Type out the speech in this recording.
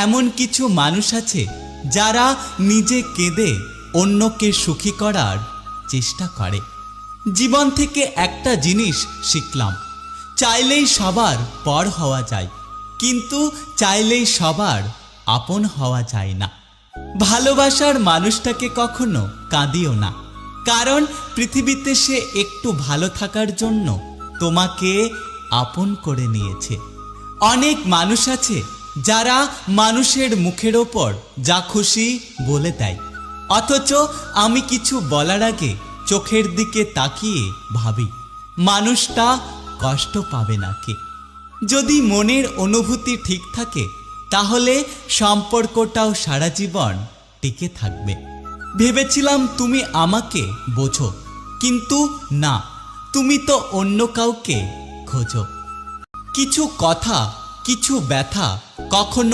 এমন কিছু মানুষ আছে যারা নিজে কেঁদে অন্যকে সুখী করার চেষ্টা করে। জীবন থেকে একটা জিনিস শিখলাম, চাইলেই সবার পর হওয়া যায়, কিন্তু চাইলেই সবার আপন হওয়া যায় না। ভালোবাসার মানুষটাকে কখনো কাঁদিও না, কারণ পৃথিবীতে সে একটু ভালো থাকার জন্য তোমাকে আপন করে নিয়েছে। অনেক মানুষ আছে যারা মানুষের মুখের ওপর যা খুশি বলে দেয়, অথচ আমি কিছু বলার আগে চোখের দিকে তাকিয়ে ভাবি মানুষটা কষ্ট পাবে নাকি। যদি মনের অনুভূতি ঠিক থাকে তাহলে সম্পর্কটাও সারা জীবন টিকে থাকবে। ভেবেছিলাম তুমি আমাকে বোঝো, কিন্তু না, তুমি তো অন্য কাউকে খোঁজো। কিছু কথা, কিছু ব্যথা কখনো